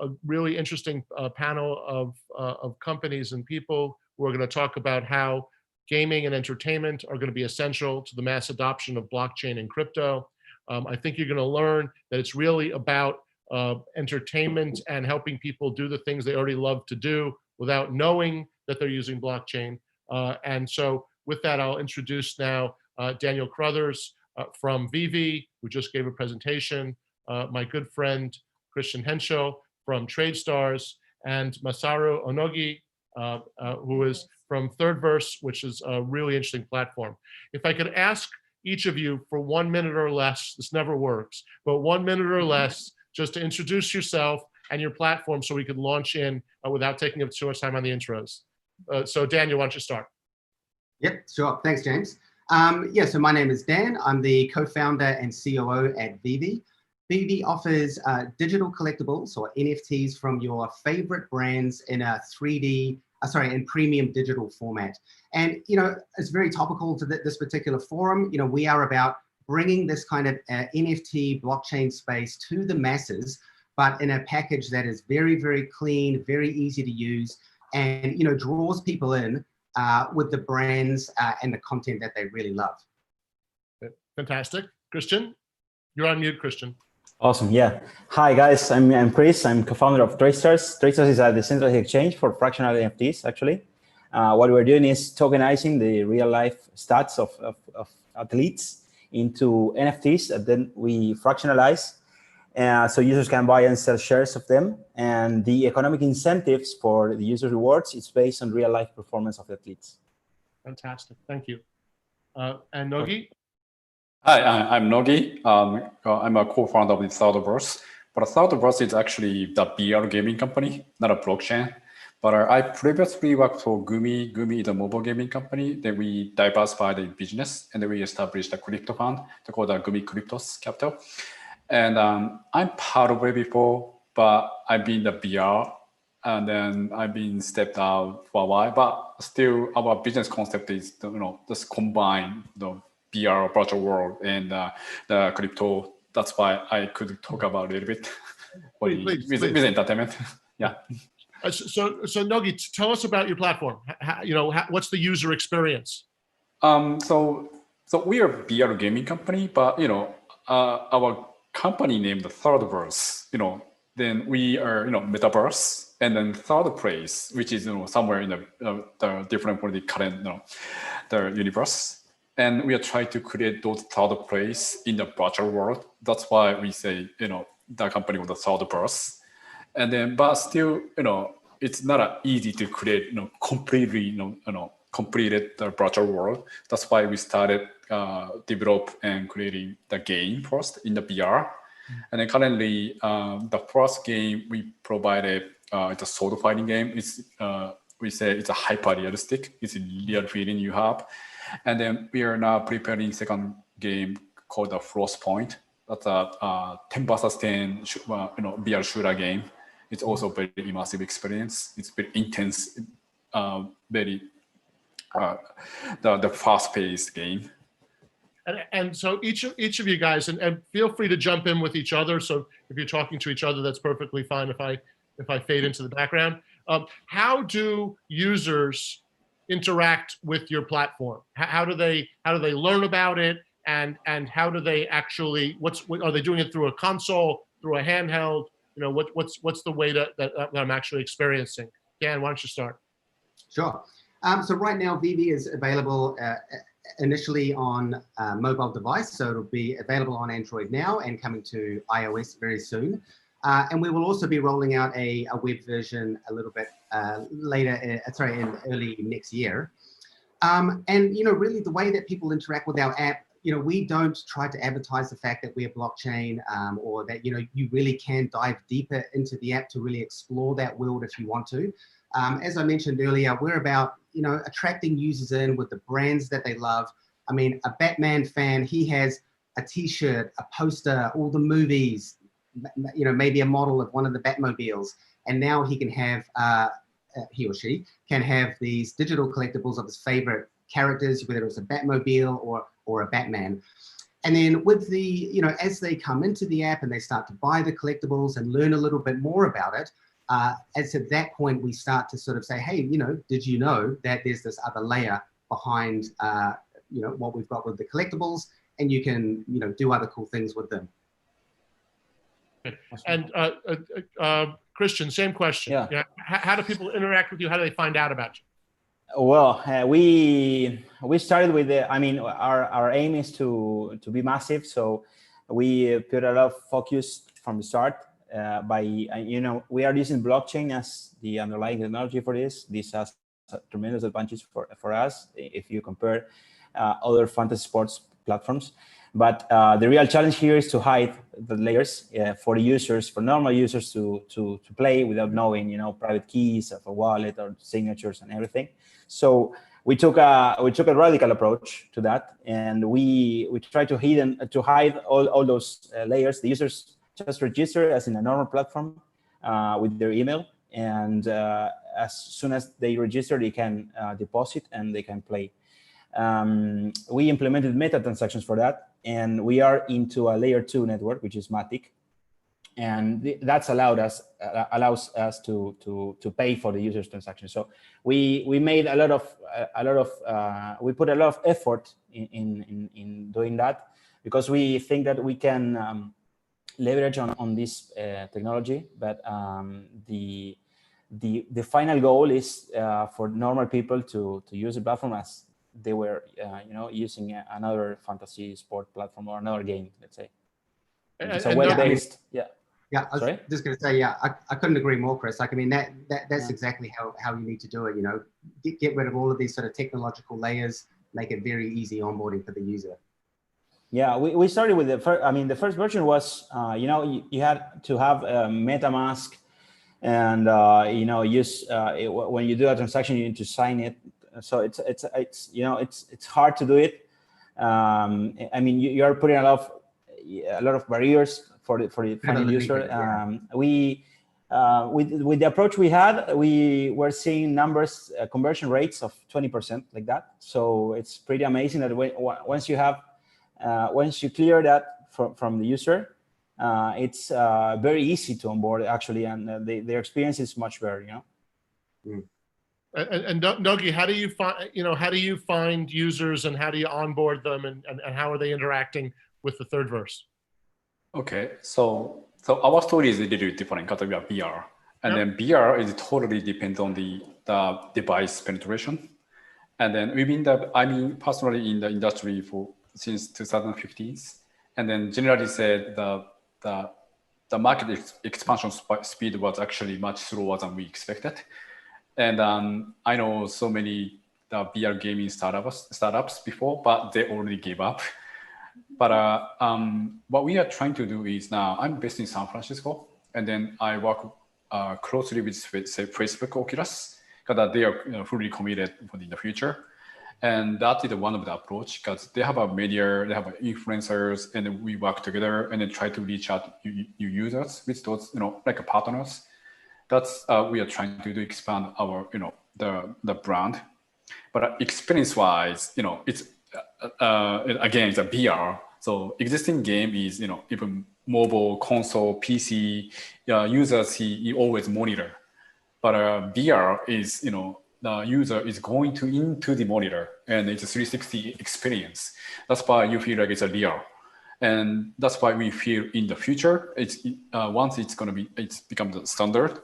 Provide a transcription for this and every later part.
a really interesting panel of companies and people who are going to talk about how gaming and entertainment are going to be essential to the mass adoption of blockchain and crypto. I think you're going to learn that it's really about entertainment and helping people do the things they already love to do without knowing that they're using blockchain. And so with that, I'll introduce now Daniel Crothers from Vivi, who just gave a presentation, my good friend Christian Hentschel from TradeStars, and Masaru Ohnogi, who is from Thirdverse, which is a really interesting platform. If I could ask each of you for 1 minute or less, this never works, but 1 minute or less, just to introduce yourself and your platform so we could launch in without taking up too much time on the intros. So Daniel, why don't you start? Yep, sure. Thanks, James. Yeah, so my name is Dan. I'm the co-founder and COO at Vivi. Vivi offers digital collectibles or NFTs from your favorite brands in a in premium digital format. And, you know, it's very topical to this particular forum. You know, we are about bringing this kind of NFT blockchain space to the masses, but in a package that is very, very clean, very easy to use, and, you know, draws people in with the brands and the content that they really love. Fantastic. Christian, you're on mute, Christian. Awesome, yeah. Hi guys, I'm Chris. I'm co-founder of TradeStars. TradeStars is a decentralized exchange for fractional NFTs, actually. What we're doing is tokenizing the real-life stats of athletes into NFTs that then we fractionalize. So users can buy and sell shares of them. And the economic incentives for the user rewards is based on real-life performance of the athletes. Fantastic, thank you. And Nogi? Hi, I'm Nogi. I'm a co-founder of the Thirdverse. But Thirdverse is actually the VR gaming company, not a blockchain. But I previously worked for Gumi. Gumi is a mobile gaming company. Then we diversified the business, and then we established a crypto fund called the Gumi Capital. And I'm part of it before, but I've been the VR, and then I've been stepped out for a while. But still, our business concept is, you know, just combine the VR virtual world and the crypto. That's why I could talk about it a little bit with entertainment. Yeah. So Nogi, tell us about your platform. What's the user experience? So we are a VR gaming company, but, you know, our company named the Thirdverse, you know, then we are, you know, metaverse, and then third place, which is, you know, somewhere in the different from the current, you know, the universe. And we are trying to create those third place in the virtual world. That's why we say, you know, the company with the Thirdverse. And then, but still, you know, it's not easy to create, you know, completely, completed the virtual world. That's why we started develop and creating the game first in the VR. And then currently, the first game we provided, it's a sword fighting game. It's we say it's a hyper realistic. It's a real feeling you have. And then we are now preparing second game called the Frostpoint. That's a 10 versus 10 VR shooter game. It's also very immersive experience. It's very intense, very the fast-paced game. And so each of you guys, and feel free to jump in with each other. So if you're talking to each other, that's perfectly fine. If I fade into the background, how do users interact with your platform? How do they learn about it? And how do they actually? Are they doing it through a console, through a handheld? You know, what's the way that I'm actually experiencing? Dan, why don't you start? Sure. So right now, Vivi is available initially on a mobile device. So it'll be available on Android now and coming to iOS very soon. And we will also be rolling out a web version a little bit later, in early next year. And, you know, really the way that people interact with our app, you know, we don't try to advertise the fact that we're blockchain or that, you know, you really can dive deeper into the app to really explore that world if you want to. As I mentioned earlier, we're about, you know, attracting users in with the brands that they love. I mean, a Batman fan, he has a t-shirt, a poster, all the movies, you know, maybe a model of one of the Batmobiles. And now he can have, he or she can have these digital collectibles of his favorite characters, whether it's a Batmobile or a Batman. And then with the, you know, as they come into the app and they start to buy the collectibles and learn a little bit more about it, it's at that point we start to sort of say, hey, you know, did you know that there's this other layer behind, you know, what we've got with the collectibles, and you can, you know, do other cool things with them. And Christian, same question. Yeah. How do people interact with you? How do they find out about you? Well, we started with the, I mean, our aim is to be massive. So we put a lot of focus from the start by, you know, we are using blockchain as the underlying technology for this. This has tremendous advantages for us if you compare other fantasy sports platforms. But the real challenge here is to hide the layers for the users, for normal users to play without knowing, you know, private keys of a wallet or signatures and everything. So we took a radical approach to that, and we try to hide all those layers. The users just register as in a normal platform with their email, and as soon as they register, they can deposit and they can play. We implemented meta transactions for that, and we are into a layer 2 network, which is Matic, and that's allows us to pay for the user's transaction. So we made we put a lot of effort in doing that, because we think that we can leverage on this technology, but the final goal is for normal people to use the platform as they were, you know, using another fantasy sport platform or another game, let's say. It's a web-based, yeah. Yeah, I was just going to say, yeah, I couldn't agree more, Chris. Like, I mean, that's exactly how you need to do it. You know, get rid of all of these sort of technological layers, make it very easy onboarding for the user. Yeah, we started with the first. I mean, the first version was, you know, you had to have a MetaMask, and you know, use when you do a transaction, you need to sign it. So it's you know, it's hard to do it. I mean, you are putting a lot of barriers for the final user. With the approach we had, we were seeing numbers, conversion rates of 20%, like that. So it's pretty amazing that once you clear that from the user, it's very easy to onboard actually, and their experience is much better, you know. Mm. And Nogi, how do you find users, and how do you onboard them, and how are they interacting with the Thirdverse? Okay, so our story is a little different because we are VR, and then VR is totally depends on the device penetration, and then we've been personally in the industry since 2015, and then generally said the market expansion speed was actually much slower than we expected. And I know so many VR gaming startups before, but they already gave up. But what we are trying to do is now, I'm based in San Francisco, and then I work closely with, say, Facebook, Oculus, because they are fully committed for the future. And that is one of the approach, because they have a media, they have influencers, and then we work together and then try to reach out new users with those, like partners. That's we are trying to do, expand our, the brand. But experience-wise, it's again, it's a VR. So existing game is, even mobile, console, PC, users you always monitor. But VR is, the user is going into the monitor, and it's a 360 experience. That's why you feel like it's a real. And that's why we feel in the future, it's once it's become the standard,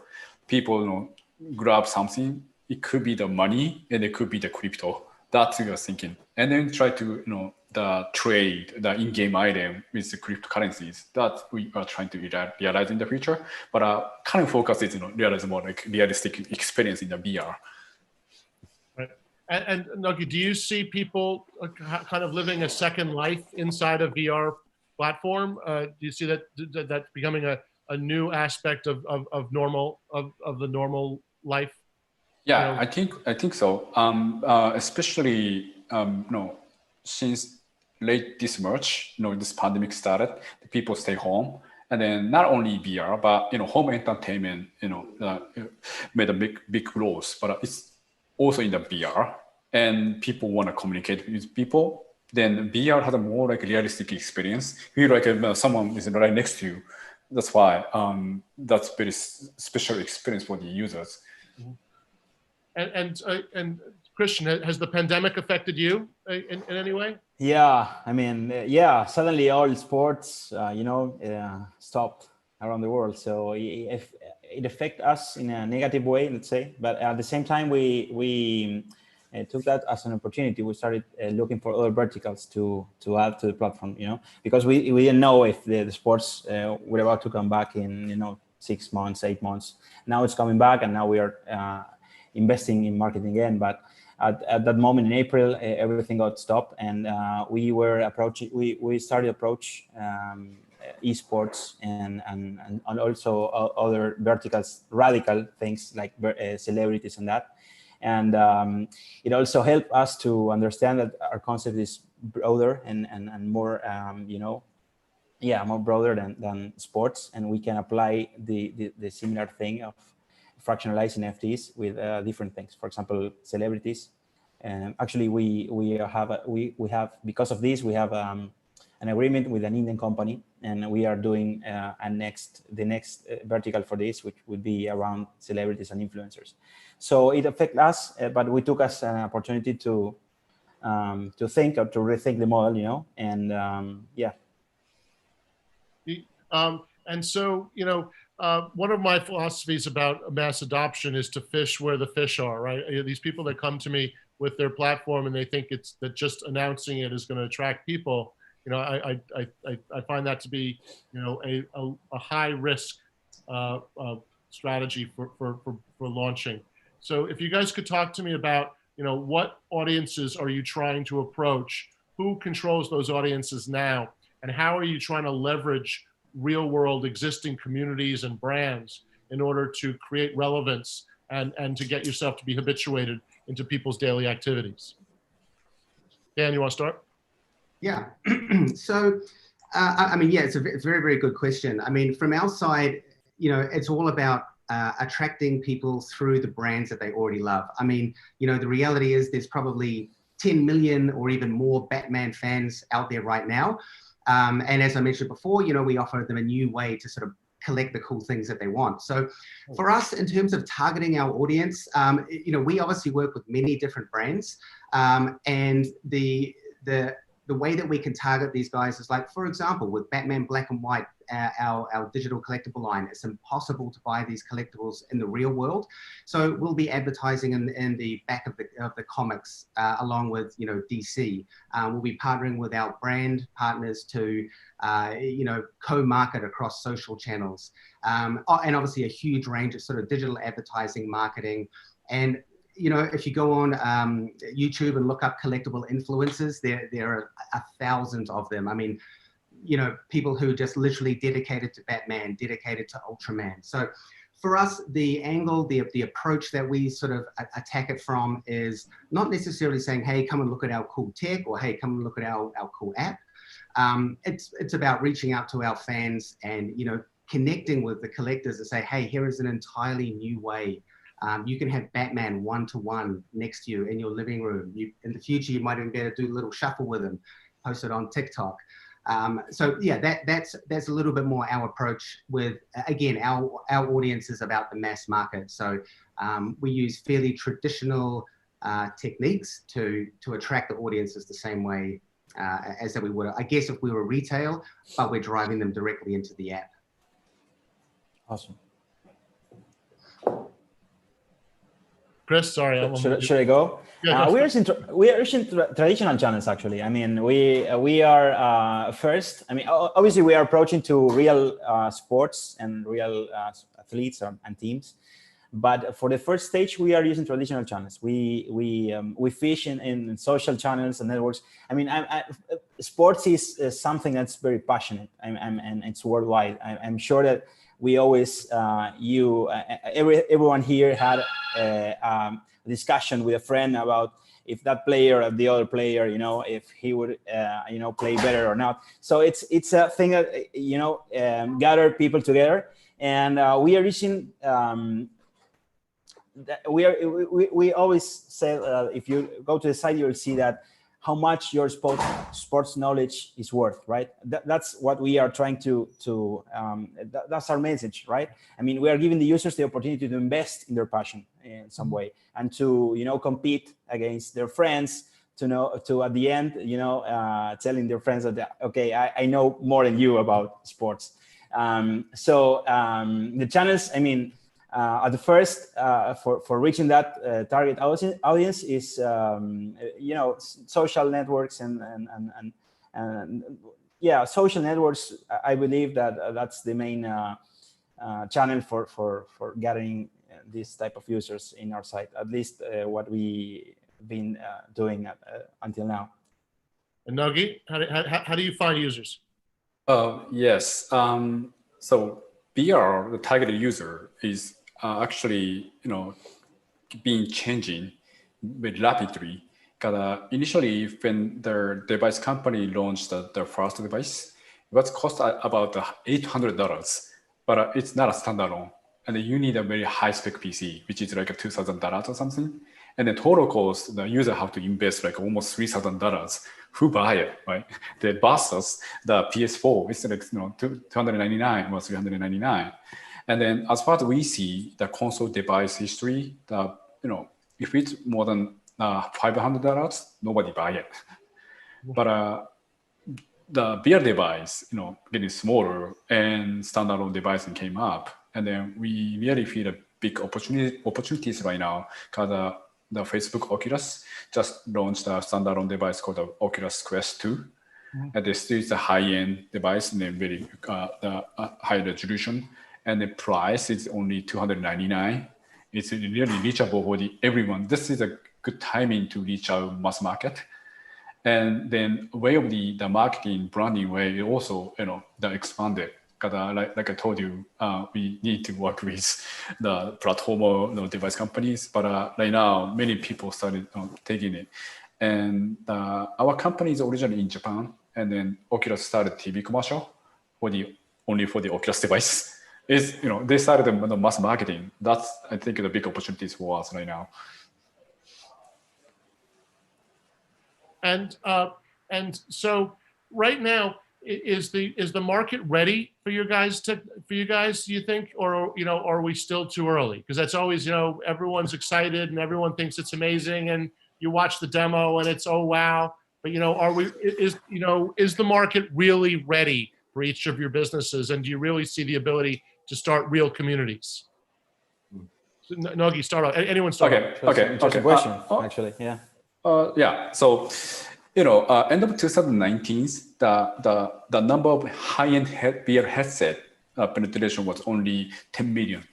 people grab something. It could be the money, and it could be the crypto. That's what you're thinking. And then try to the trade the in-game item with the cryptocurrencies. That we are trying to realize in the future. But current focus is realize more like realistic experience in the VR. Right. And Nogi, do you see people kind of living a second life inside a VR platform? Do you see that becoming a new aspect of the normal life? Yeah, I think so. Especially since late this March, this pandemic started, the people stay home, and then not only VR, but home entertainment, made a big growth. But it's also in the VR, and people want to communicate with people then VR had a more like realistic experience. You feel like someone is right next to you. That's why that's very special experience for the users. And Christian, has the pandemic affected you in any way? Yeah, I mean, yeah, suddenly all sports, stopped around the world. So if it affects us in a negative way, let's say, but at the same time, we took that as an opportunity. We started looking for other verticals to add to the platform, because we didn't know if the sports were about to come back in, 6 months, 8 months. Now it's coming back, and now we are investing in marketing again. But at that moment in April, everything got stopped, and we started approach esports and also other verticals, radical things like celebrities and that. And it also helped us to understand that our concept is broader and more, more broader than sports, and we can apply the similar thing of fractionalizing NFTs with different things. For example, celebrities. Actually, we have because of this, we have an agreement with an Indian company, and we are doing the next vertical for this, which would be around celebrities and influencers. So it affects us, but we took as an opportunity to think or to rethink the model, and yeah. And so, one of my philosophies about mass adoption is to fish where the fish are, right? These people that come to me with their platform and they think it's that just announcing it is going to attract people. I find that to be, a high risk strategy for launching. So if you guys could talk to me about, what audiences are you trying to approach? Who controls those audiences now? And how are you trying to leverage real world existing communities and brands in order to create relevance and to get yourself to be habituated into people's daily activities? Dan, you want to start? Yeah. So, it's a very, very good question. I mean, from our side, it's all about attracting people through the brands that they already love. I mean, the reality is there's probably 10 million or even more Batman fans out there right now. And as I mentioned before, we offer them a new way to sort of collect the cool things that they want. So for us, in terms of targeting our audience, we obviously work with many different brands, and the way that we can target these guys is like, for example, with Batman Black and White, our digital collectible line, it's impossible to buy these collectibles in the real world. So we'll be advertising in the back of the comics, along with, DC. We'll be partnering with our brand partners to, co-market across social channels. And obviously a huge range of sort of digital advertising, marketing. And if you go on YouTube and look up collectible influencers, there are thousands of them. I mean, people who just literally dedicated to Batman, dedicated to Ultraman. So for us, the angle, the approach that we sort of attack it from is not necessarily saying, hey, come and look at our cool tech, or hey, come and look at our cool app. It's about reaching out to our fans and, connecting with the collectors and say, hey, here is an entirely new way. You can have Batman one-to-one next to you in your living room. In the future, you might even be able to do a little shuffle with him, post it on TikTok. So yeah, that's a little bit more our approach with, again, our audience is about the mass market. So we use fairly traditional techniques to attract the audiences the same way as that we would, I guess, if we were retail, but we're driving them directly into the app. Awesome. Chris, sorry. Should I go? Yeah, we are using traditional channels, actually. I mean, we are first. I mean, obviously, we are approaching to real sports and real athletes and teams. But for the first stage, we are using traditional channels. We fish in social channels and networks. I mean, sports is something that's very passionate, and it's worldwide. I'm sure that we always, everyone here had a discussion with a friend about if that player or the other player, if he would, play better or not. So it's a thing that, gather people together, and we are using. We always say if you go to the site, you'll see that how much your sports knowledge is worth, right? That's what we are trying to that's our message, right? I mean, we are giving the users the opportunity to invest in their passion in some way, and to, you know, compete against their friends, to at the end, you know, telling their friends that, okay, I know more than you about sports. The channels, I mean, at the first, for reaching that target audience is, you know, social networks and yeah, social networks. I believe that that's the main channel for gathering this type of users in our site. At least what we've been doing until now. And Ohnogi, how do you find users? Yes. So BR, the targeted user, is actually, you know, being changing very rapidly. Because initially, when their device company launched their first device, it was cost about $800, but it's not a standalone, and you need a very high spec PC, which is like $2,000 or something. And the total cost, the user have to invest like almost $3,000. Who buy it, right? The versus the PS4, it's like, you know, $299 or $399. And then as far as we see the console device history, you know, if it's more than $500, nobody buy it. But the VR device, you know, getting smaller and standalone device came up, and then we really feel a big opportunities right now, because the Facebook Oculus just launched a standalone device called the Oculus Quest 2. And this is a high-end device and then very high resolution. And the price is only $299. It's really reachable for everyone. This is a good timing to reach our mass market. And then way of the marketing branding way also, you know, the expanded. Because like I told you, we need to work with the platform or, you know, device companies. But right now, many people started taking it. And our company is originally in Japan, and then Oculus started TV commercial only for the Oculus device. Is, you know, they started the mass marketing. That's, I think, the big opportunities for us right now. And so right now, is the market ready for you guys? Do you think, or, you know, are we still too early? Because that's always, you know, everyone's excited and everyone thinks it's amazing, and you watch the demo and it's, oh wow. But, you know, is the market really ready for each of your businesses, and do you really see the ability to start real communities? So, Ohnogi, start off. Anyone start off? Okay. Interesting question, actually. Yeah. Yeah. So, you know, end of 2019, the number of high-end VR headset penetration was only 10 million.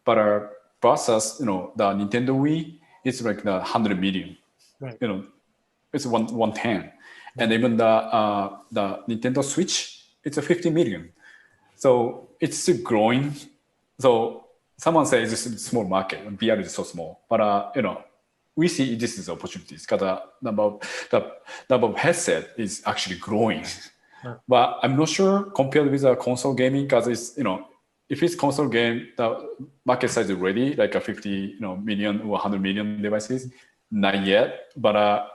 But versus, you know, the Nintendo Wii, it's like the 100 million. Right. You know, it's 110. And even the Nintendo Switch, it's a 50 million. So it's still growing. So someone says it's a small market, and VR is so small. But you know, we see this is opportunities, because the number of headset is actually growing. But I'm not sure compared with the console gaming, because it's, you know, if it's console game, the market size is already like a 50 million or 100 million devices. Not yet, but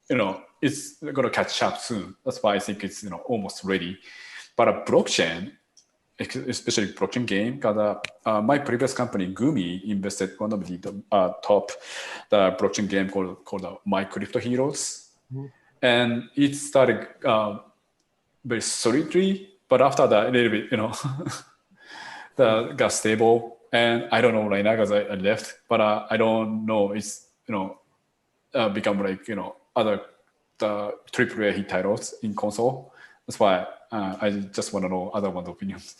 you know, it's going to catch up soon. That's why I think it's, you know, almost ready. But a blockchain, especially blockchain game, because my previous company Gumi invested one of the top the blockchain game called My Crypto Heroes, and it started very solidly, but after that a little bit, you know, got stable. And I don't know right now because I left, but I don't know. It's, you know, become like, you know, other the AAA hit titles in console. That's why I just want to know other one's opinions.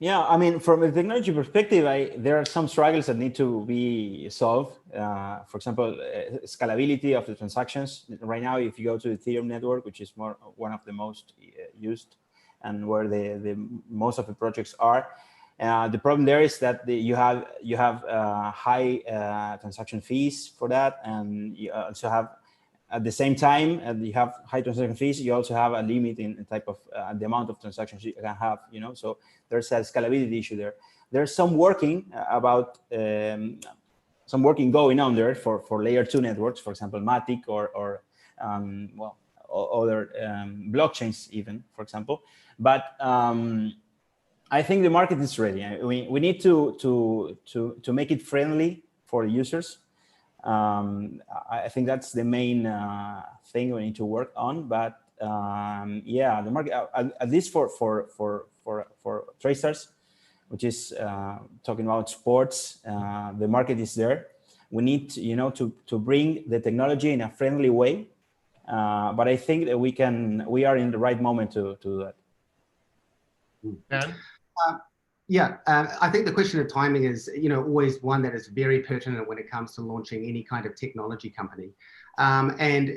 Yeah, I mean, from a technology perspective, there are some struggles that need to be solved. For example, scalability of the transactions. Right now, if you go to the Ethereum network, which is one of the most used and where the most of the projects are, the problem there is that you have high transaction fees for that, and you also have, at the same time, you have high transaction fees. You also have a limit in type of the amount of transactions you can have. You know, so there's a scalability issue there. There's some working going on there for layer 2 networks, for example, Matic or well, other blockchains even, for example. But I think the market is ready. We need to make it friendly for users. I think that's the main thing we need to work on. But yeah, the market, at least for TradeStars, which is talking about sports, the market is there. We need, to bring the technology in a friendly way. But I think that we are in the right moment to do that. Dan? Yeah, I think the question of timing is, always one that is very pertinent when it comes to launching any kind of technology company. And,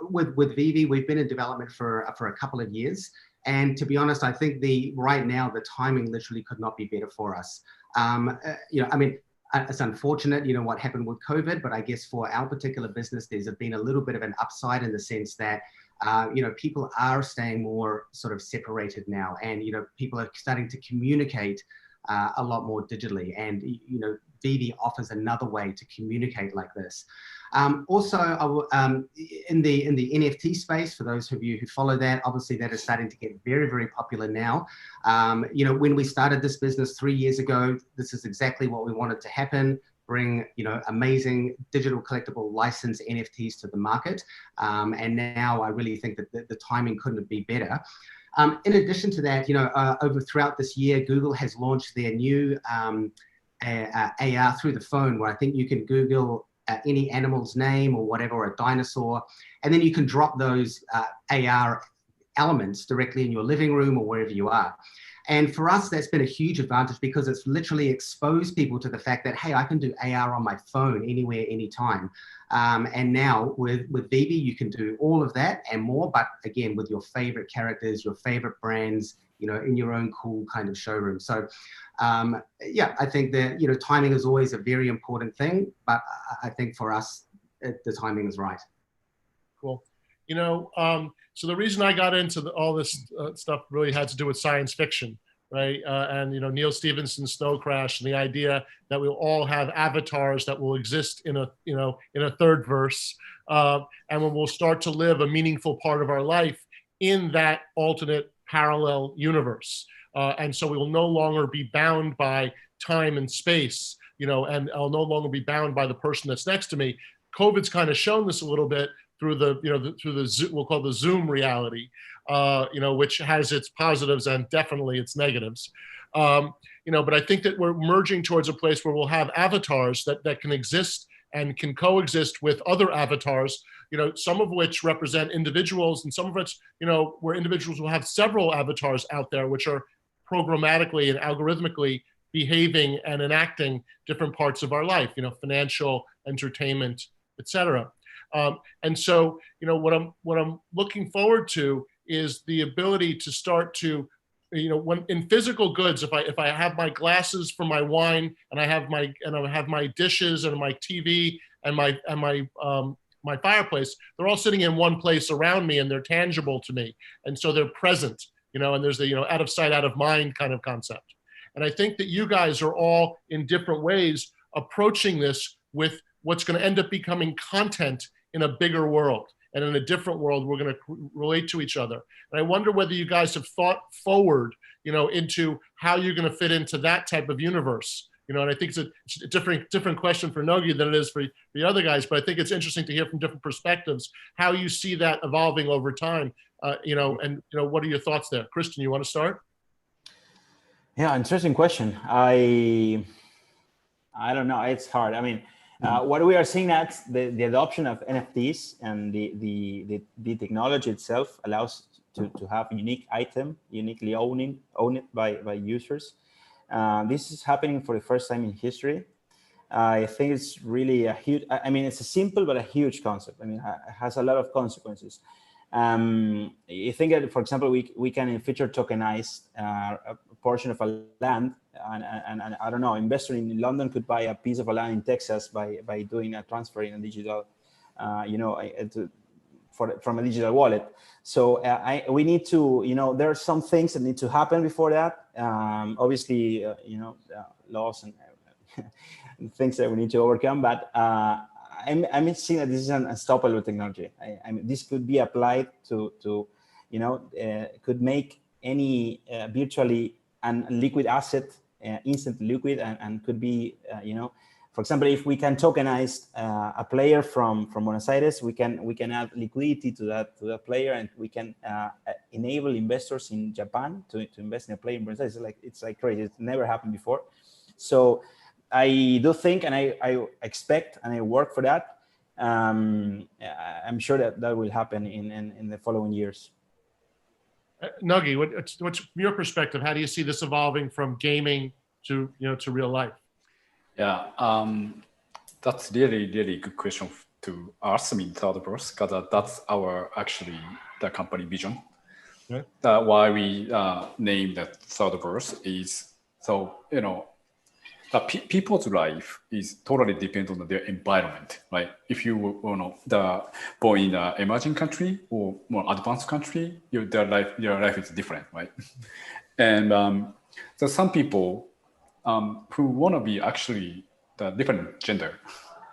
with Vivi, we've been in development for a couple of years. And to be honest, I think right now, the timing literally could not be better for us. It's unfortunate, what happened with COVID, but I guess for our particular business, there's been a little bit of an upside in the sense that, people are staying more sort of separated now, and, people are starting to communicate a lot more digitally. And, Vivi offers another way to communicate like this. Also, in the NFT space, for those of you who follow that, obviously that is starting to get very, very popular now. When we started this business 3 years ago, this is exactly what we wanted to happen. Bring, amazing digital collectible license NFTs to the market. And now I really think that the timing couldn't be better. In addition to that, throughout this year, Google has launched their new AR through the phone, where I think you can Google any animal's name or whatever, or a dinosaur, and then you can drop those AR elements directly in your living room or wherever you are. And for us, that's been a huge advantage, because it's literally exposed people to the fact that, hey, I can do AR on my phone anywhere, anytime. And now with Vivi, you can do all of that and more, but again, with your favorite characters, your favorite brands, in your own cool kind of showroom. So yeah, I think that, timing is always a very important thing, but I think for us, the timing is right. Cool. So the reason I got into all this stuff really had to do with science fiction, right? And Neil Stephenson's Snow Crash, and the idea that we'll all have avatars that will exist in a Thirdverse, and when we'll start to live a meaningful part of our life in that alternate parallel universe. And so we will no longer be bound by time and space, and I'll no longer be bound by the person that's next to me. COVID's kind of shown this a little bit through we'll call the Zoom reality, which has its positives and definitely its negatives. But I think that we're merging towards a place where we'll have avatars that can exist and can coexist with other avatars, some of which represent individuals, and some of which, where individuals will have several avatars out there, which are programmatically and algorithmically behaving and enacting different parts of our life, financial, entertainment, etc. And so, what I'm looking forward to is the ability to start to, when in physical goods, if I have my glasses for my wine, and I have my dishes and my TV and my fireplace, they're all sitting in one place around me, and they're tangible to me, and so they're present, and there's the out of sight, out of mind kind of concept. And I think that you guys are all in different ways approaching this with what's going to end up becoming content in a bigger world, and in a different world, we're going to relate to each other. And I wonder whether you guys have thought forward, into how you're going to fit into that type of universe. And I think it's a different question for Ohnogi than it is for the other guys, but I think it's interesting to hear from different perspectives how you see that evolving over time. And what are your thoughts there? Kristen, you want to start? Yeah, interesting question. I don't know. It's hard. I mean, what we are seeing at the adoption of NFTs and the technology itself allows to have a unique item, uniquely owned by users. This is happening for the first time in history. I think it's really a huge, it's a simple but a huge concept. It has a lot of consequences. You think that, for example, we can in future tokenize a portion of a land, and I don't know, investor in London could buy a piece of a land in Texas by doing a transfer in a digital, from a digital wallet. So we need to, there are some things that need to happen before that. Obviously, laws and things that we need to overcome. But I'm seeing that this is an unstoppable technology. I mean, this could be applied to could make any virtually liquid asset instantly liquid, and could be, for example, if we can tokenize a player from Buenos Aires, we can add liquidity to that player, and we can enable investors in Japan to invest in a player in Buenos Aires. It's like crazy. It's never happened before. So I do think, and I expect, and I work for that. I'm sure that will happen in the following years. Nuggy, what's from your perspective? How do you see this evolving from gaming to real life? Yeah, that's really good question to us. I mean, Thirdverse, because that's actually the company vision. Okay. Why we named that Thirdverse is so people's life is totally dependent on their environment, right? If you born in an emerging country or more advanced country, your life is different, right? And so some people who want to be actually the different gender,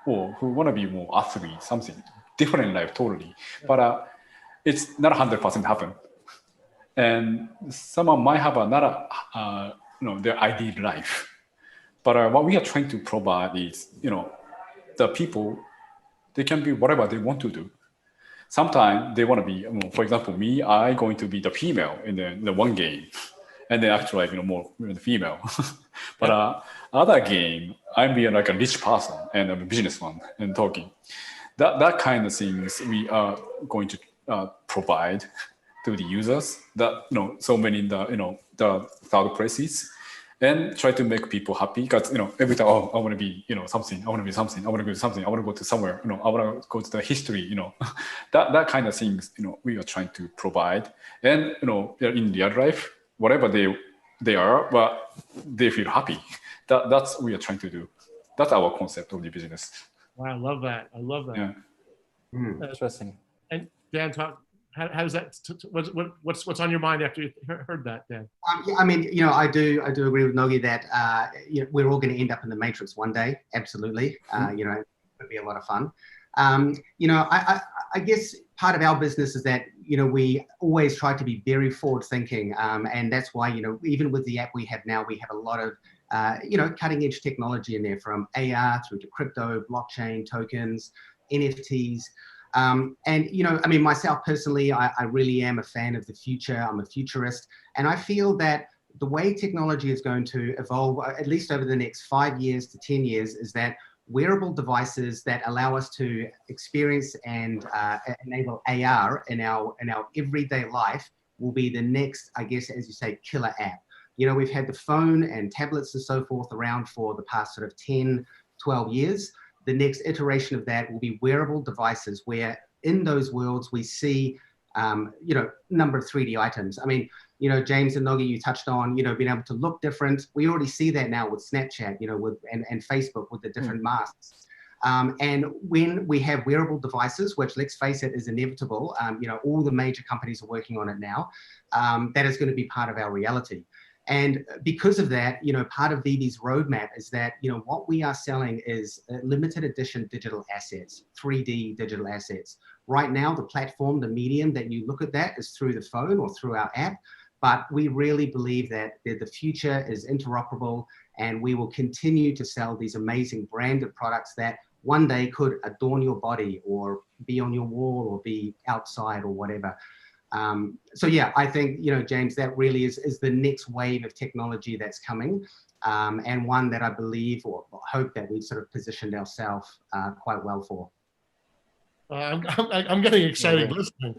or who want to be more athlete, something different in life totally, but it's not 100% happen. And someone might have another, their ideal life. But what we are trying to provide is, the people, they can be whatever they want to do. Sometimes they want to be, for example, me, I'm going to be the female in the one game, and then actually, more the female. But other game, I'm being like a rich person and a businessman and talking. That kind of things we are going to provide to the users. That so many the third places. And try to make people happy, because every time, I want to be something, I want to be something, I want to go to something, I want to go to somewhere, I want to go to the history, that kind of things we are trying to provide. And in real life, whatever they are, but they feel happy. That's what we are trying to do. That's our concept of the business. Wow, I love that. Yeah. Interesting. And Dan, how does that? What's on your mind after you heard that, Dan? Yeah, I mean, I do agree with Nogi that we're all going to end up in the Matrix one day. Absolutely, it would be a lot of fun. I guess part of our business is that we always try to be very forward thinking, and that's why even with the app we have now, we have a lot of cutting edge technology in there, from AR through to crypto, blockchain, tokens, NFTs. And, I mean, myself personally, I really am a fan of the future. I'm a futurist. And I feel that the way technology is going to evolve, at least over the next 5 years to 10 years, is that wearable devices that allow us to experience and enable AR in our everyday life will be the next, I guess, as you say, killer app. We've had the phone and tablets and so forth around for the past sort of 10, 12 years. The next iteration of that will be wearable devices, where in those worlds we see, number of 3D items. I mean, James and Nogi, you touched on, being able to look different. We already see that now with Snapchat, and Facebook with the different masks. And when we have wearable devices, which, let's face it, is inevitable, all the major companies are working on it now, that is going to be part of our reality. And because of that, part of VV's roadmap is that, what we are selling is limited edition digital assets, 3D digital assets. Right now, the platform, the medium that you look at that is through the phone or through our app. But we really believe that the future is interoperable, and we will continue to sell these amazing branded products that one day could adorn your body or be on your wall or be outside or whatever. So yeah, I think, James, that really is the next wave of technology that's coming, and one that I believe or hope that we've sort of positioned ourselves quite well for. I'm getting excited listening.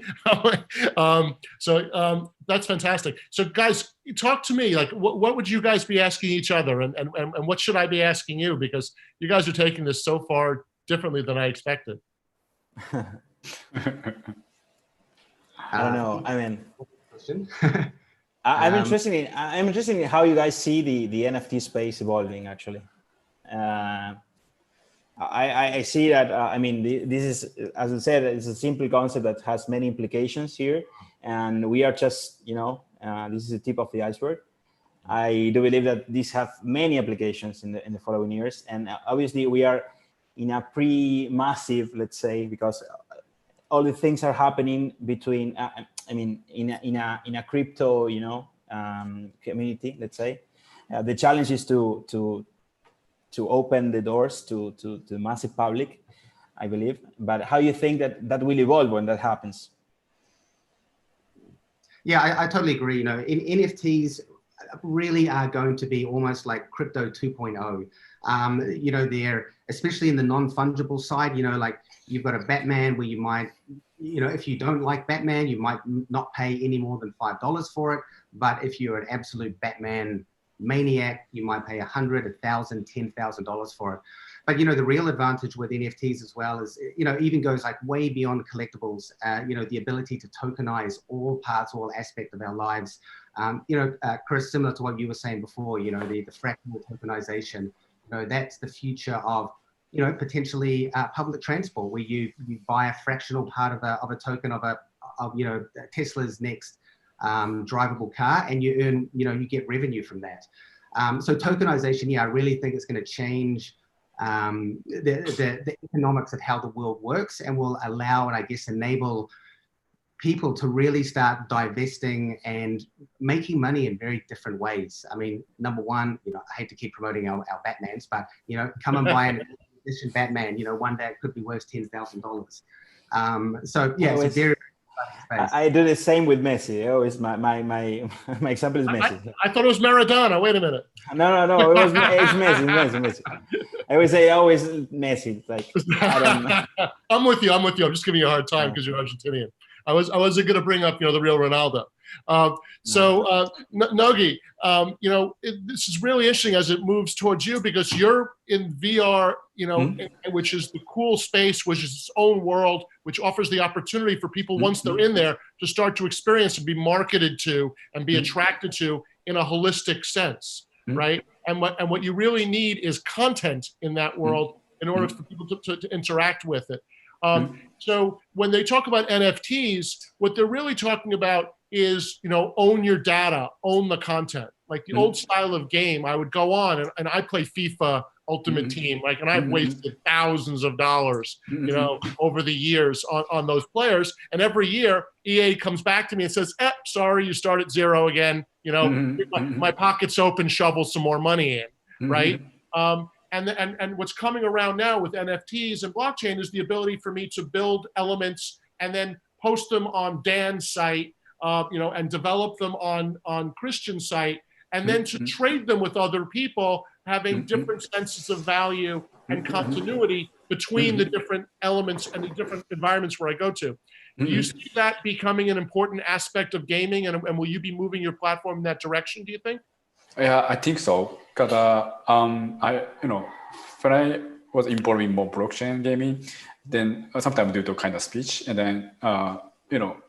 So that's fantastic. So guys, talk to me, like what would you guys be asking each other, and what should I be asking you? Because you guys are taking this so far differently than I expected. I don't know. I mean, I'm interested in how you guys see the NFT space evolving. Actually, I see that. I mean, this is, as I said, it's a simple concept that has many implications here, and we are just, this is the tip of the iceberg. I do believe that these have many applications in the following years, and obviously we are pre-massive, let's say, because all the things are happening between, in a crypto, community, let's say. The challenge is to open the doors to the massive public, I believe. But how you think that will evolve when that happens? Yeah, I totally agree. NFTs really are going to be almost like crypto 2.0. They're, especially in the non-fungible side, like you've got a Batman where you might, if you don't like Batman, you might not pay any more than $5 for it. But if you're an absolute Batman maniac, you might pay $100, $1,000, $10,000 for it. But the real advantage with NFTs as well is, even goes like way beyond collectibles. The ability to tokenize all parts, all aspects of our lives. Chris, similar to what you were saying before, the fractional tokenization. That's the future of potentially public transport, where you buy a fractional part of a token of Tesla's next drivable car, and you earn, you get revenue from that. So tokenization, yeah, I really think it's going to change the economics of how the world works, and will allow and I guess enable people to really start divesting and making money in very different ways. I mean, number one, I hate to keep promoting our Batmans, but come and buy an edition Batman, one that could be worth $10,000. So yeah, it's a very space. I do the same with Messi. Always my example is Messi. I thought it was Maradona. Wait a minute. No. It's Messi. I always say Messi. Like, I don't know. I'm with you. I'm just giving you a hard time because you're Argentinian. I wasn't going to bring up, the real Ronaldo. Nogi, this is really interesting as it moves towards you, because you're in VR, which is the cool space, which is its own world, which offers the opportunity for people once they're in there to start to experience and be marketed to and be attracted to in a holistic sense, right? And what you really need is content in that world in order for people to interact with it. So when they talk about NFTs, what they're really talking about is, own your data, own the content. Like the old style of game, I would go on and I play FIFA Ultimate Team, and I've wasted thousands of dollars, over the years on those players. And every year EA comes back to me and says, sorry, you start at zero again. My pocket's open, shovel some more money in, right? And what's coming around now with NFTs and blockchain is the ability for me to build elements and then post them on Dan's site, and develop them on Christian's site, and then to trade them with other people, having different senses of value and continuity between the different elements and the different environments where I go to. Do you see that becoming an important aspect of gaming, and will you be moving your platform in that direction, do you think? Yeah, I think so. Because when I was involved in more blockchain gaming, then sometimes do the kind of speech, and then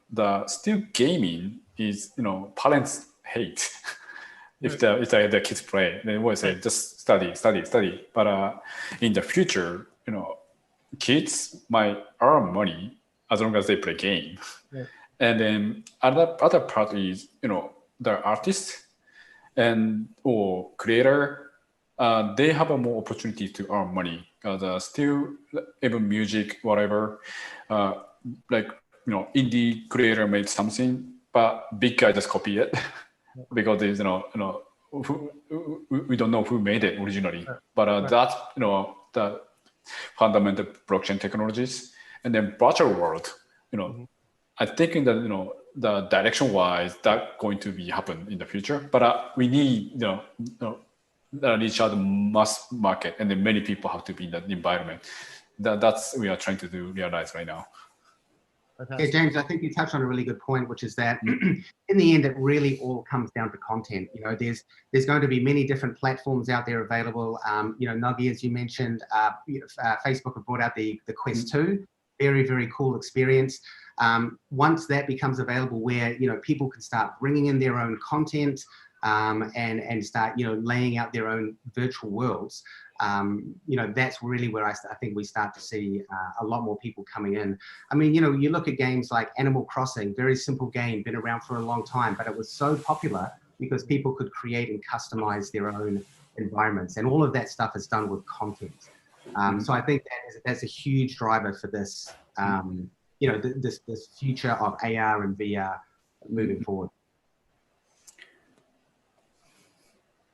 the still gaming is parents hate if the kids play. They always say just study. But in the future, kids might earn money as long as they play game. And then other part is the artists or creator, they have a more opportunity to earn money. Still, even music, whatever, indie creator made something, but big guy just copy it because there's we don't know who made it originally. But that's the fundamental blockchain technologies, and then virtual world. I think in the direction wise that going to be happen in the future, but we need reach out the mass market, and then many people have to be in that environment. That's we are trying to realize right now. Yeah, James, I think you touched on a really good point, which is that in the end, it really all comes down to content. There's going to be many different platforms out there available. Nogi, as you mentioned, Facebook have brought out the Quest 2, very, very cool experience. Once that becomes available, where people can start bringing in their own content and start laying out their own virtual worlds. That's really where I think we start to see a lot more people coming in. I mean, you look at games like Animal Crossing, very simple game, been around for a long time, but it was so popular because people could create and customize their own environments, and all of that stuff is done with content. So I think that's a huge driver for this, this future of AR and VR moving forward.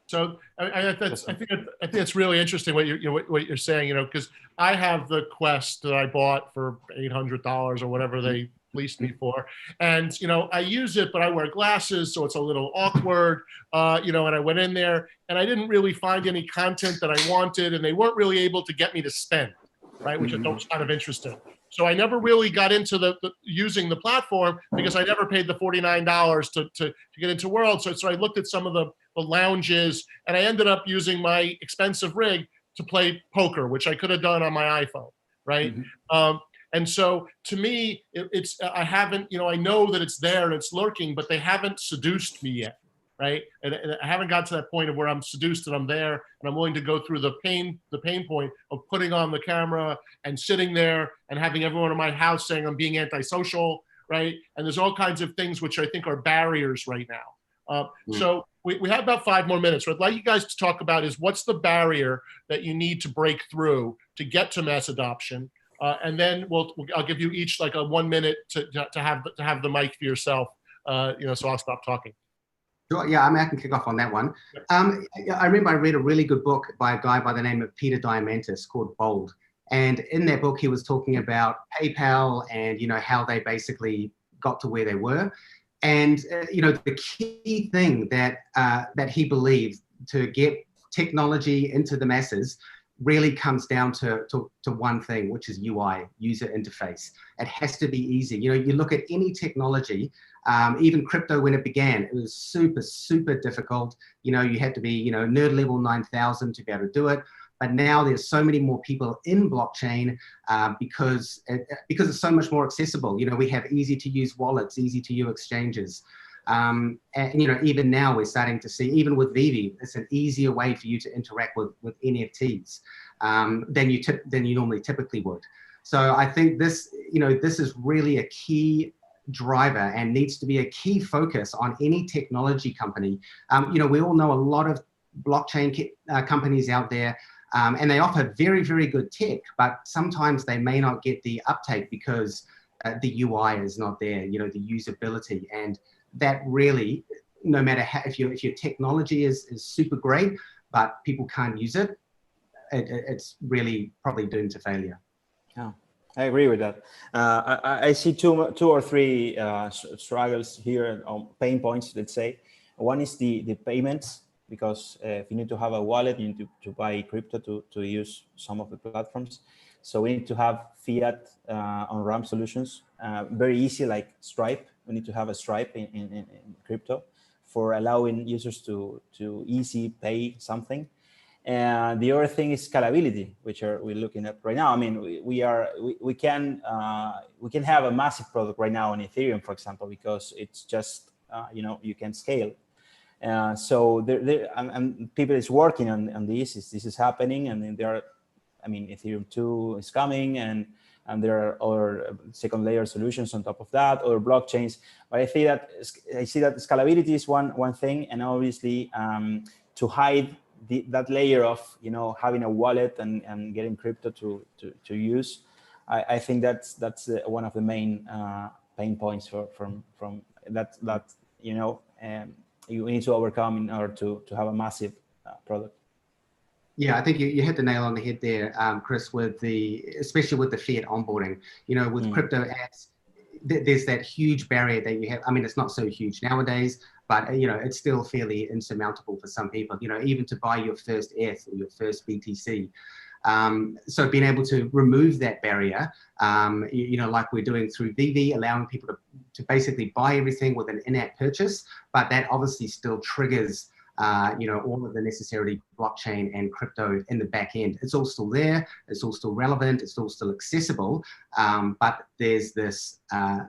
So I think it's really interesting what you're saying, because I have the Quest that I bought for $800 or whatever they leased me for, and I use it, but I wear glasses, so it's a little awkward, and I went in there and I didn't really find any content that I wanted, and they weren't really able to get me to spend, right, which I thought was kind of interesting. So I never really got into the using the platform because I never paid the $49 to get into World. So I looked at some of the lounges, and I ended up using my expensive rig to play poker, which I could have done on my iPhone, right? And so to me, I haven't, I know that it's there and it's lurking, but they haven't seduced me yet, right? And I haven't got to that point of where I'm seduced and I'm there and I'm willing to go through the pain point of putting on the camera and sitting there and having everyone in my house saying I'm being antisocial, right? And there's all kinds of things which I think are barriers right now. So we have about 5 more minutes. What I'd like you guys to talk about is what's the barrier that you need to break through to get to mass adoption, and then I'll give you each like a 1 minute to have the mic for yourself. So I'll stop talking. Sure. Yeah, I can kick off on that one. I remember I read a really good book by a guy by the name of Peter Diamandis called Bold, and in that book he was talking about PayPal and how they basically got to where they were. And the key thing that he believes to get technology into the masses really comes down to one thing, which is UI, user interface. It has to be easy. You look at any technology, even crypto when it began, it was super difficult. You had to be nerd level 9,000 to be able to do it. But now there's so many more people in blockchain because it's so much more accessible. We have easy to use wallets, easy to use exchanges. And even now we're starting to see, even with Vivi, it's an easier way for you to interact with NFTs than you normally typically would. So I think this is really a key driver and needs to be a key focus on any technology company. We all know a lot of blockchain companies out there. And they offer very, very good tech, but sometimes they may not get the uptake because the UI is not there, the usability. And that really, no matter how, if your technology is super great, but people can't use it, it's really probably doomed to failure. Yeah, I agree with that. I see two or three struggles here, pain points, let's say. One is the payments. Because if you need to have a wallet, you need to buy crypto to use some of the platforms. So we need to have fiat on-ramp solutions, very easy like Stripe. We need to have a Stripe in crypto for allowing users to easy pay something. And the other thing is scalability, which we're looking at right now. I mean, we can have a massive product right now on Ethereum, for example, because it's just you can scale. So and people is working on this. This is happening, and then Ethereum 2 is coming, and there are other second layer solutions on top of that, other blockchains. But I see that scalability is one thing, and obviously to hide that layer of having a wallet and getting crypto to use, I think that's one of the main pain points from that you need to overcome in order to have a massive product. Yeah, I think you hit the nail on the head there, Chris, especially with the fiat onboarding. With crypto apps, there's that huge barrier that you have. I mean, it's not so huge nowadays, but it's still fairly insurmountable for some people. Even to buy your first ETH or your first BTC. So being able to remove that barrier, like we're doing through Vivi, allowing people to basically buy everything with an in-app purchase, but that obviously still triggers, all of the necessary blockchain and crypto in the back end. It's all still there. It's all still relevant. It's all still accessible. But there's this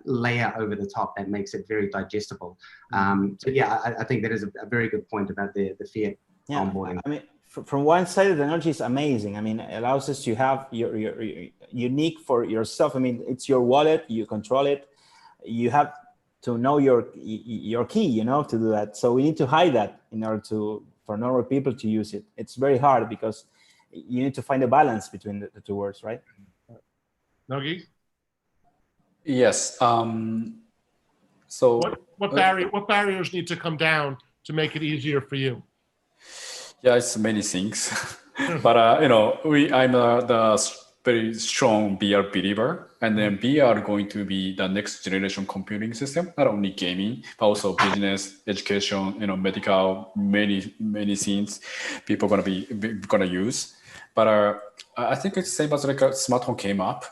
layer over the top that makes it very digestible. So yeah, I think that is a very good point about the fiat onboarding. I mean, from one side, the technology is amazing. I mean, it allows us to have your unique for yourself. I mean, it's your wallet. You control it. You have to know your key, to do that. So we need to hide that in order for normal people to use it. It's very hard because you need to find a balance between the two words, right? Nogi? Yes. So what barriers need to come down to make it easier for you? yeah, it's many things, but I'm the very strong VR believer, and then VR going to be the next generation computing system, not only gaming, but also business, education, medical, many things people gonna use. But I think it's the same as like a smartphone came up.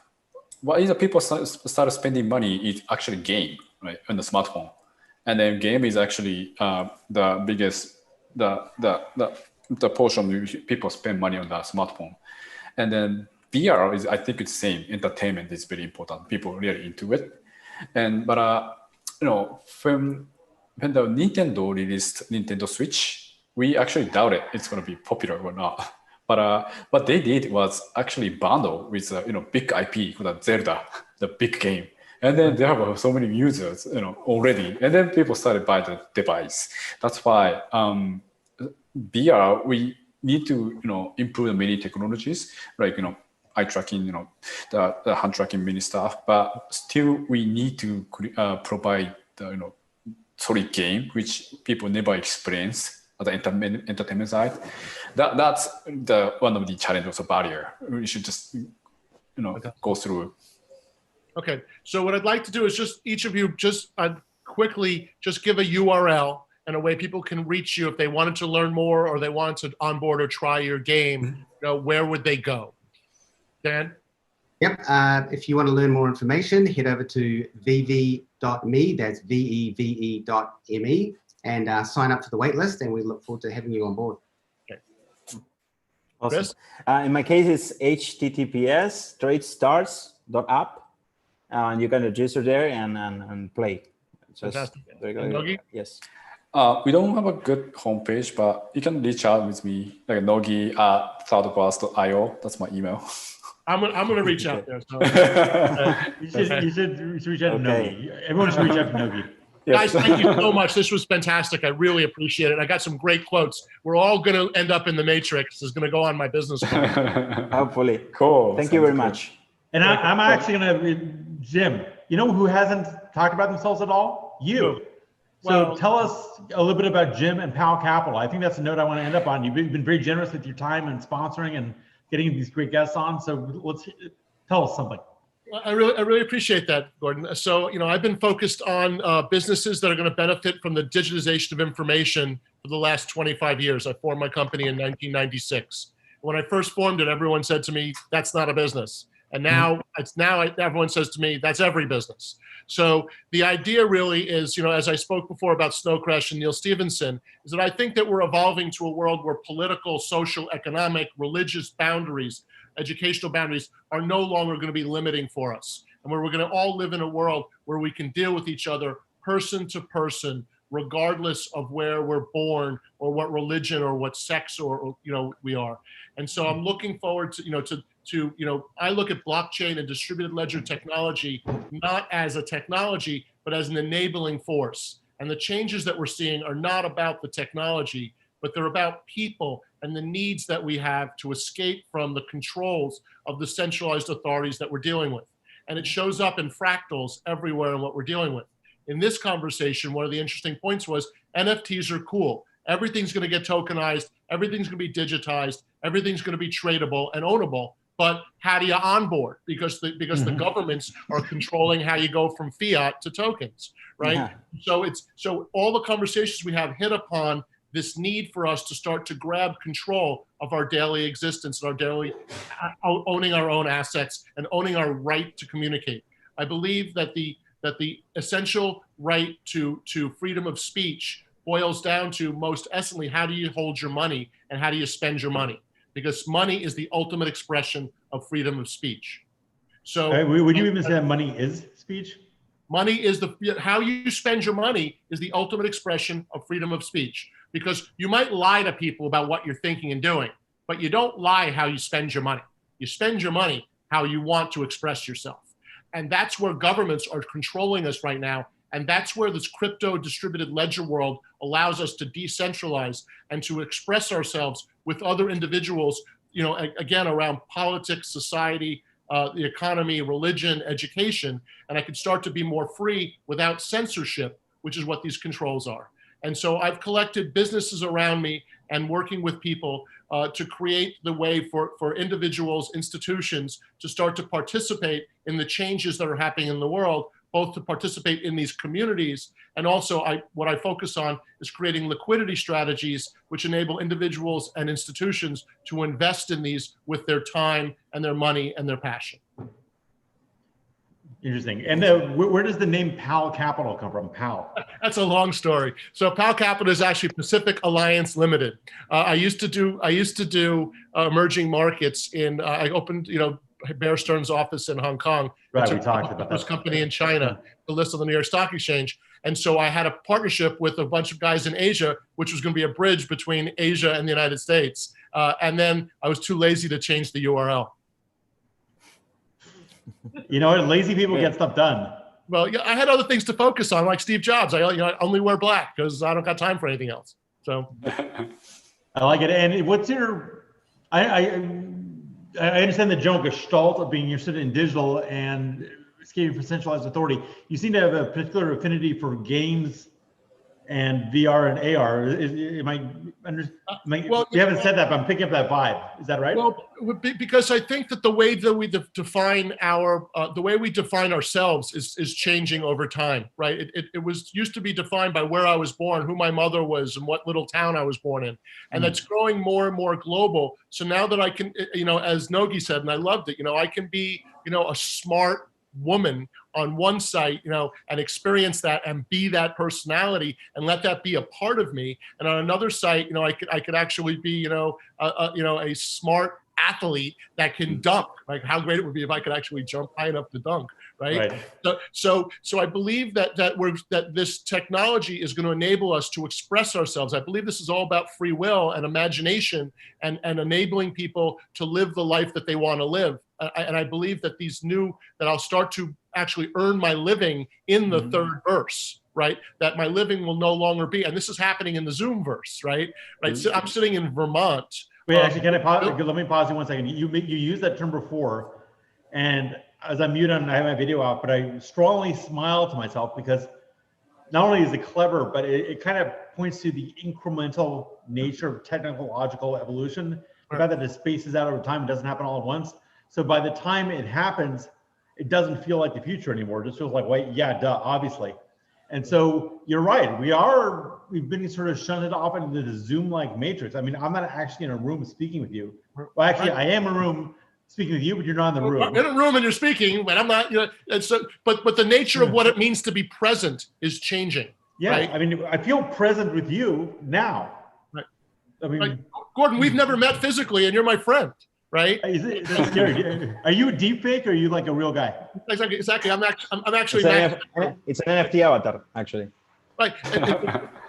What is the people started spending money is actually game, right, on the smartphone, and then game is actually the biggest the portion people spend money on the smartphone, and then VR is, I think it's the same. Entertainment is very important. People really into it, but when the Nintendo released Nintendo Switch, we actually doubted it's going to be popular or not. But what they did was actually bundle with big IP for the Zelda, the big game, and then there were so many users already, and then people started buying the device. That's why VR, we need to improve the many technologies, like eye tracking, the hand tracking, many stuff. But still, we need to provide the solid game which people never experienced at the entertainment side. That's the one of the challenges of barrier. We should just go through. Okay, so what I'd like to do is just each of you just quickly just give a URL and a way people can reach you if they wanted to learn more or they wanted to onboard or try your game. Where would they go? Dan? Yep. If you want to learn more information, head over to vv.me. That's veve.me, and sign up for the waitlist. And we look forward to having you on board. Okay. Awesome. In my case, it's https TradeStars.app, and you can register there and play. Fantastic. Yes. We don't have a good homepage, but you can reach out with me, like Nogi at Thirdverse.io. That's my email. I'm gonna reach out there. So. You should reach out to Nogi. Everyone should reach out to Nogi. Yes. Guys, thank you so much. This was fantastic. I really appreciate it. I got some great quotes. We're all going to end up in the Matrix. This is going to go on my business card. Hopefully. Cool. Thank you very much. And I'm actually going to, Jim, you know who hasn't talked about themselves at all? You. So tell us a little bit about Jim and PALcapital. I think that's a note I want to end up on. You've been very generous with your time and sponsoring and getting these great guests on. So let's tell us something. I really appreciate that, Gordon. So, I've been focused on businesses that are going to benefit from the digitization of information for the last 25 years. I formed my company in 1996. When I first formed it, everyone said to me, that's not a business. And now everyone says to me, that's every business. So the idea really is, as I spoke before about Snow Crash and Neil Stephenson, is that I think that we're evolving to a world where political, social, economic, religious boundaries, educational boundaries are no longer going to be limiting for us. And where we're going to all live in a world where we can deal with each other person to person, regardless of where we're born or what religion or what sex or we are. And so I'm looking forward to I look at blockchain and distributed ledger technology not as a technology, but as an enabling force. And the changes that we're seeing are not about the technology, but they're about people and the needs that we have to escape from the controls of the centralized authorities that we're dealing with. And it shows up in fractals everywhere in what we're dealing with. In this conversation, one of the interesting points was NFTs are cool. Everything's going to get tokenized. Everything's going to be digitized. Everything's going to be tradable and ownable. But how do you onboard? Because the governments are controlling how you go from fiat to tokens, right? Yeah. So all the conversations we have hit upon this need for us to start to grab control of our daily existence and our daily owning our own assets and owning our right to communicate. I believe that the essential right to freedom of speech boils down to most essentially, how do you hold your money and how do you spend your money? Because money is the ultimate expression of freedom of speech. So would you even say that money is speech? Money is how you spend your money is the ultimate expression of freedom of speech. Because you might lie to people about what you're thinking and doing, but you don't lie how you spend your money. You spend your money how you want to express yourself. And that's where governments are controlling us right now. And that's where this crypto distributed ledger world allows us to decentralize and to express ourselves with other individuals again, around politics, society, the economy, religion, education, and I could start to be more free without censorship, which is what these controls are. And so I've collected businesses around me and working with people to create the way for individuals, institutions to start to participate in the changes that are happening in the world, both to participate in these communities, and also what I focus on is creating liquidity strategies which enable individuals and institutions to invest in these with their time and their money and their passion. Interesting. And where does the name PALcapital come from? PAL. That's a long story. So PALcapital is actually Pacific Alliance Limited. I used to do emerging markets I opened, Bear Stearns' office in Hong Kong. Right, we talked about this company in China to list on the New York Stock Exchange. And so I had a partnership with a bunch of guys in Asia, which was going to be a bridge between Asia and the United States. And then I was too lazy to change the URL. You know what? Lazy people get stuff done. Well, yeah, I had other things to focus on, like Steve Jobs. I only wear black because I don't got time for anything else. So I like it. And what's your? I understand the general gestalt of being interested in digital and escaping from centralized authority. You seem to have a particular affinity for games and VR and AR. You haven't said that, but I'm picking up that vibe. Is that right? Well, because I think that the way that we define ourselves is changing over time, right? It used to be defined by where I was born, who my mother was, and what little town I was born in, and that's growing more and more global. So now that I can, as Nogi said, and I loved it, I can be, a smart woman on one site, and experience that and be that personality and let that be a part of me. And on another site, I could actually be, a smart athlete that can dunk. Like how great it would be if I could actually jump high enough to dunk, right? So I believe that this technology is going to enable us to express ourselves. I believe this is all about free will and imagination and enabling people to live the life that they want to live. And I believe that that I'll start to actually earn my living in the Thirdverse, right? That my living will no longer be, and this is happening in the Zoomverse, right? So I'm sitting in Vermont. Wait, actually, let me pause you 1 second. You used that term before, and as I'm muted and I have my video out, but I strongly smile to myself because not only is it clever, but it kind of points to the incremental nature of technological evolution. The fact that it spaces out over time, it doesn't happen all at once. So by the time it happens, it doesn't feel like the future anymore. It just feels like, wait, yeah, duh, obviously. And so you're right. We've been sort of shunted off into the Zoom-like matrix. I mean, I'm not actually in a room speaking with you. Well, actually, I am in a room speaking with you, but you're not in the room. I'm in a room and you're speaking, but I'm not. But the nature of what it means to be present is changing. Yeah, right? I mean, I feel present with you now. Right. I mean, Gordon, we've never met physically, and you're my friend. Right? That's scary. Are you a deep fake or are you like a real guy? Exactly. I'm actually. It's an NFT avatar, actually. Right.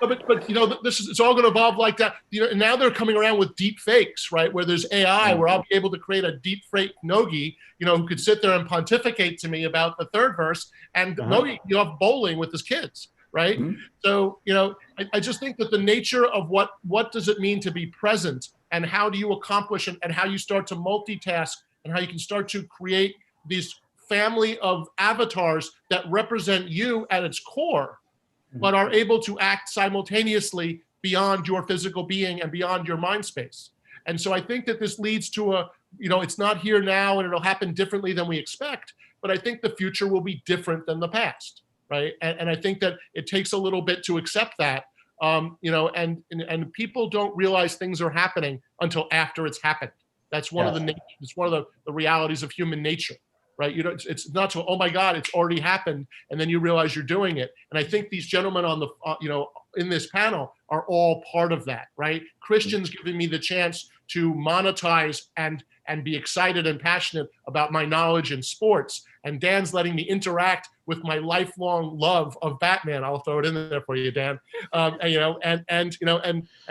But it's all going to evolve like that. And now they're coming around with deep fakes, right? Where there's AI, where I'll be able to create a deep fake Nogi, who could sit there and pontificate to me about the Thirdverse, and Nogi, bowling with his kids. Right. So, I just think that the nature of what does it mean to be present, and how do you accomplish it, and how you start to multitask, and how you can start to create these family of avatars that represent you at its core, but are able to act simultaneously beyond your physical being and beyond your mind space. And so I think that this leads to it's not here now and it'll happen differently than we expect, but I think the future will be different than the past. Right. And I think that it takes a little bit to accept that, and people don't realize things are happening until after it's happened. That's one of the realities of human nature. Right. It's not so, oh, my God, it's already happened. And then you realize you're doing it. And I think these gentlemen on the, in this panel are all part of that. Right. Christian's giving me the chance to monetize and be excited and passionate about my knowledge in sports. And Dan's letting me interact with my lifelong love of Batman. I'll throw it in there for you, Dan. And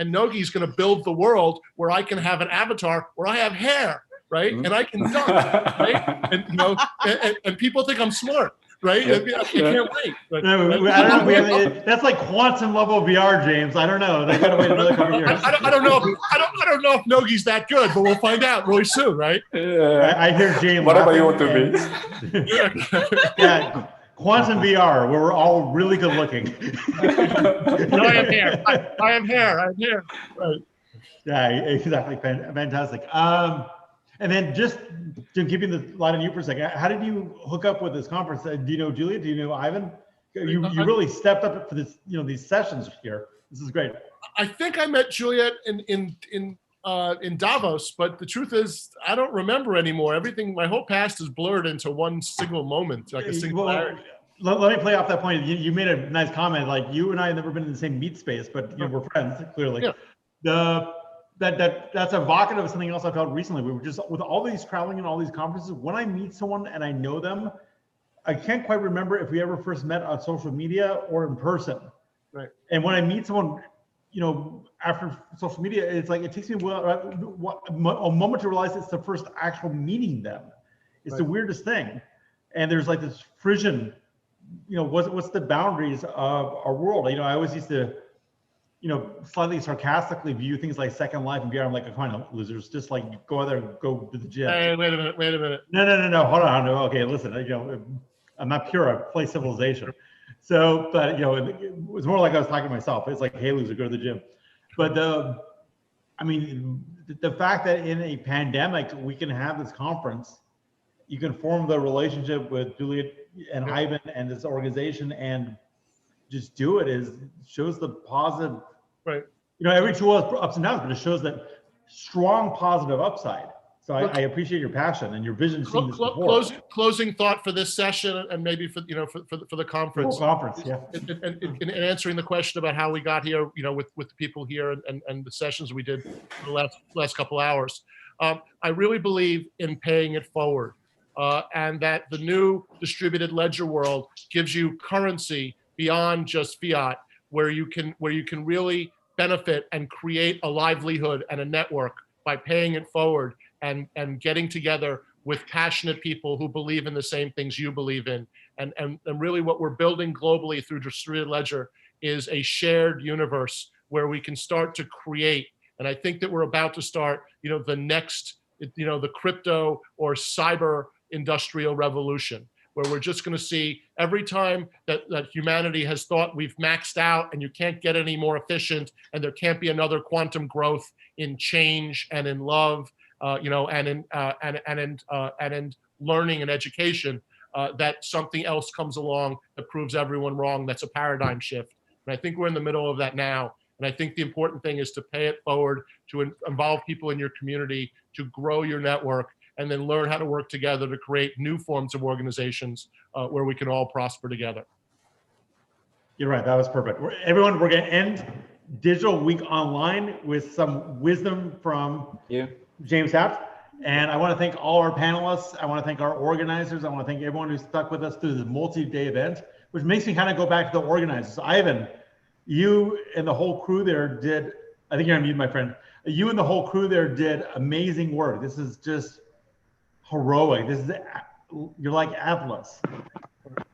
Nogi's going to build the world where I can have an avatar where I have hair, right? And I can dunk, right? And people think I'm smart, right? I can't wait. But, No, I don't know. That's like quantum level VR, James. I don't know. They gotta wait another couple years. I don't know. I don't know if Nogi's that good, but we'll find out really soon, right? I hear James. Whatever you want to be. Yeah, quantum VR, where we're all really good looking. No, I am here. I am here. I'm here. Right. Yeah, exactly. Fantastic. And then just to keeping the line on you for a second, how did you hook up with this conference? Do you know Julia? Do you know Ivan? You really stepped up for this, these sessions here. This is great. I think I met Juliet in Davos, but the truth is, I don't remember anymore. Everything, my whole past is blurred into one single moment, like a singularity. Well, let me play off that point. You made a nice comment, like you and I have never been in the same meet space, but we're friends, clearly. Yeah. That's evocative of something else I felt recently. We were just, with all these traveling and all these conferences, when I meet someone and I know them, I can't quite remember if we ever first met on social media or in person. Right. And when I meet someone, after social media, it's like, it takes me a moment to realize it's the first actual meeting them. It's the weirdest thing. And there's like this frisson, what's the boundaries of our world? I always used to, slightly sarcastically view things like Second Life and VR. I'm like, come on, losers, just like go out there and go to the gym. Hey, wait a minute. No, hold on. Okay, listen, I'm not pure, I play Civilization. So, but it was more like I was talking to myself. It's like, hey, loser, go to the gym. But the fact that in a pandemic, we can have this conference, you can form the relationship with Juliet and Ivan and this organization and just do it shows the positive, right? Every tool has ups and downs, but it shows that strong positive upside. So I appreciate your passion and your vision. Closing thought for this session, and maybe for the conference. And answering the question about how we got here, with the people here and the sessions we did for the last couple hours. I really believe in paying it forward, and that the new distributed ledger world gives you currency beyond just fiat, where you can really benefit and create a livelihood and a network by paying it forward and getting together with passionate people who believe in the same things you believe in. And really what we're building globally through distributed ledger is a shared universe where we can start to create. And I think that we're about to start, the next, the crypto or cyber industrial revolution, where we're just going to see every time that humanity has thought we've maxed out and you can't get any more efficient and there can't be another quantum growth in change and in love, and in learning and education, that something else comes along that proves everyone wrong. That's a paradigm shift. And I think we're in the middle of that now. And I think the important thing is to pay it forward, to involve people in your community, to grow your network, and then learn how to work together to create new forms of organizations where we can all prosper together. You're right, that was perfect. Everyone, we're gonna end Digital Week Online with some wisdom from James Haft. And I wanna thank all our panelists. I wanna thank our organizers. I wanna thank everyone who stuck with us through the multi-day event, which makes me kind of go back to the organizers. Ivan, you and the whole crew there did, I think you're on mute, my friend. You and the whole crew there did amazing work. This is just heroic. You're like Atlas.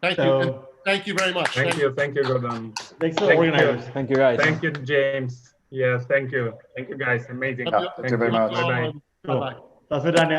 Thank you. Thank you very much. Thank you, Gordon. Thanks to the organizers. Thank you, guys. Thank you, James. Yes, thank you. Thank you, guys. Amazing. Thank you very much. Bye-bye. Bye-bye. That's what I